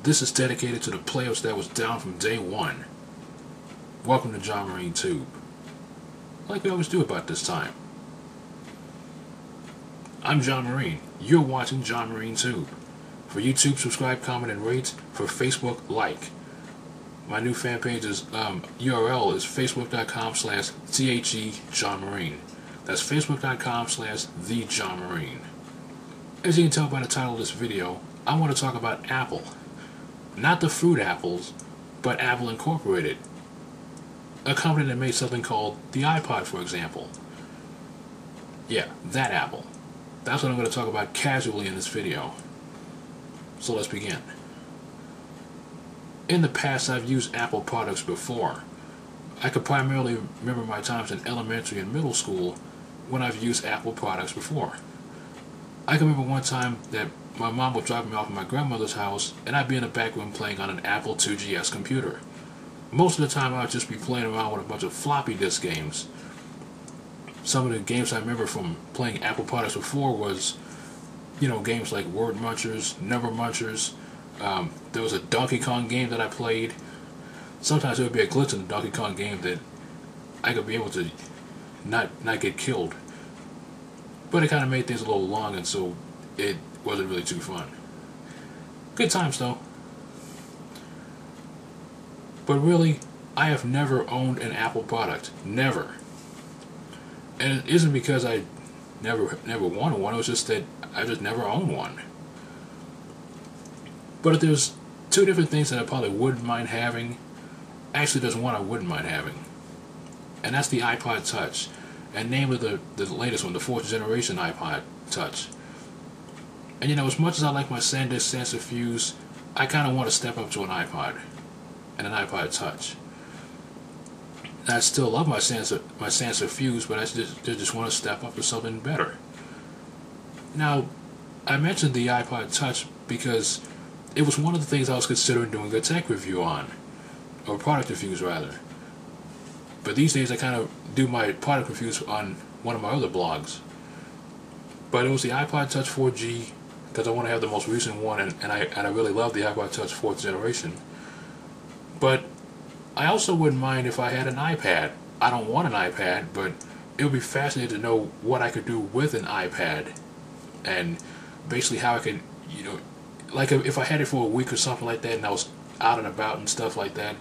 This is dedicated to the players that was down from day one. Welcome to John Marine Tube. Like we always do about this time. I'm John Marine. You're watching John Marine Tube. For YouTube, subscribe, comment, and rate. For Facebook, like. My new fan page is URL is facebook.com/THE John Marine. That's facebook.com/The John Marine. As you can tell by the title of this video, I want to talk about Apple. Not the fruit apples, but Apple Incorporated. A company that made something called the iPod, for example. Yeah, that Apple. That's what I'm going to talk about casually in this video. So let's begin. In the past, I've used Apple products before. I could primarily remember my times in elementary and middle school when I've used Apple products before. I can remember one time that my mom would drop me off at my grandmother's house and I'd be in the back room playing on an Apple IIgs computer. Most of the time I'd just be playing around with a bunch of floppy disk games. Some of the games I remember from playing Apple products before was, games like Word Munchers, Number Munchers. There was a Donkey Kong game that I played. Sometimes there would be a glitch in the Donkey Kong game that I could be able to not get killed. But it kind of made things a little long, and so it wasn't really too fun. Good times though. But really, I have never owned an Apple product. Never. And it isn't because I never wanted one. It was just that I just never owned one. But if there's two different things that I probably wouldn't mind having, actually there's one I wouldn't mind having. And that's the iPod Touch. And namely the latest one, the 4th generation iPod Touch. And as much as I like my SanDisk Sensor Fuse, I kind of want to step up to an iPod. And an iPod Touch. And I still love my Sensor Fuse, but I just want to step up to something better. Now, I mentioned the iPod Touch because it was one of the things I was considering doing a tech review on. Or product reviews, rather. But these days I kind of do my product reviews on one of my other blogs. But it was the iPod Touch 4G, because I want to have the most recent one, and I really love the iPod Touch 4th generation. But I also wouldn't mind if I had an iPad. I don't want an iPad, but it would be fascinating to know what I could do with an iPad. And basically how I could, like if I had it for a week or something like that and I was out and about and stuff like that,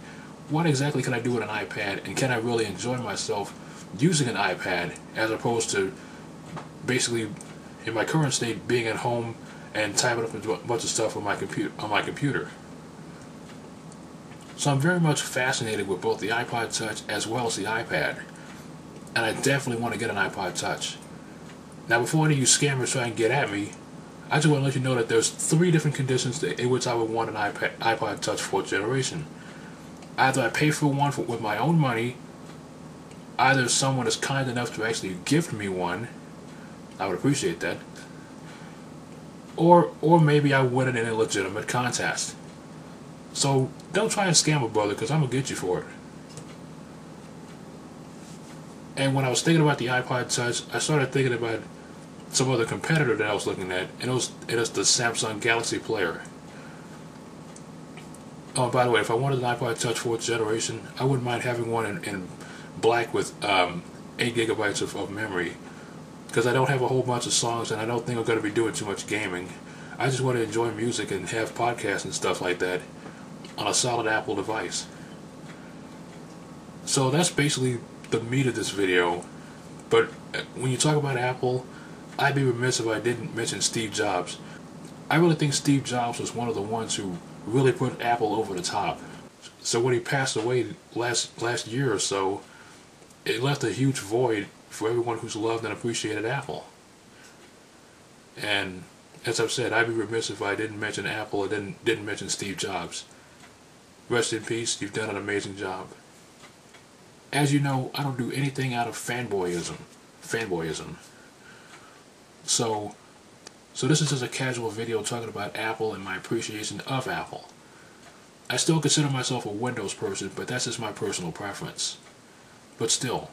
what exactly can I do with an iPad, and can I really enjoy myself using an iPad as opposed to basically in my current state being at home and typing up a bunch of stuff on my computer. So I'm very much fascinated with both the iPod Touch as well as the iPad, and I definitely want to get an iPod Touch. Now, before any of you scammers try and get at me, I just want to let you know that there's 3 different conditions in which I would want an iPod Touch 4th generation. Either I pay for one with my own money, either someone is kind enough to actually gift me one, I would appreciate that, or maybe I win it in a legitimate contest. So don't try and scam a brother, because I'm going to get you for it. And when I was thinking about the iPod Touch, I started thinking about some other competitor that I was looking at, and it was the Samsung Galaxy Player. Oh, by the way, if I wanted an iPod Touch 4th generation, I wouldn't mind having one in black with 8 gigabytes of memory, because I don't have a whole bunch of songs, and I don't think I'm going to be doing too much gaming. I just want to enjoy music and have podcasts and stuff like that on a solid Apple device. So that's basically the meat of this video. But when you talk about Apple, I'd be remiss if I didn't mention Steve Jobs. I really think Steve Jobs was one of the ones who really put Apple over the top. So when he passed away last year or so, it left a huge void for everyone who's loved and appreciated Apple. And as I've said, I'd be remiss if I didn't mention Apple and didn't mention Steve Jobs. Rest in peace, you've done an amazing job. As you know, I don't do anything out of fanboyism. So this is just a casual video talking about Apple and my appreciation of Apple. I still consider myself a Windows person, but that's just my personal preference. But still,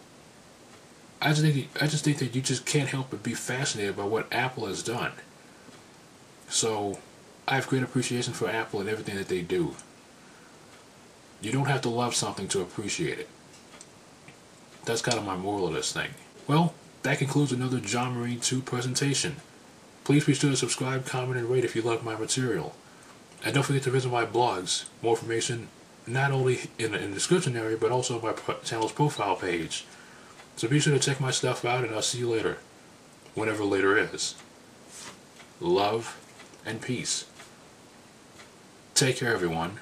I just think that you just can't help but be fascinated by what Apple has done. So I have great appreciation for Apple and everything that they do. You don't have to love something to appreciate it. That's kind of my moral of this thing. Well, that concludes another John Marine 2 presentation. Please be sure to subscribe, comment, and rate if you like my material. And don't forget to visit my blogs. More information not only in the description area, but also on my channel's profile page. So be sure to check my stuff out, and I'll see you later. Whenever later is. Love and peace. Take care, everyone.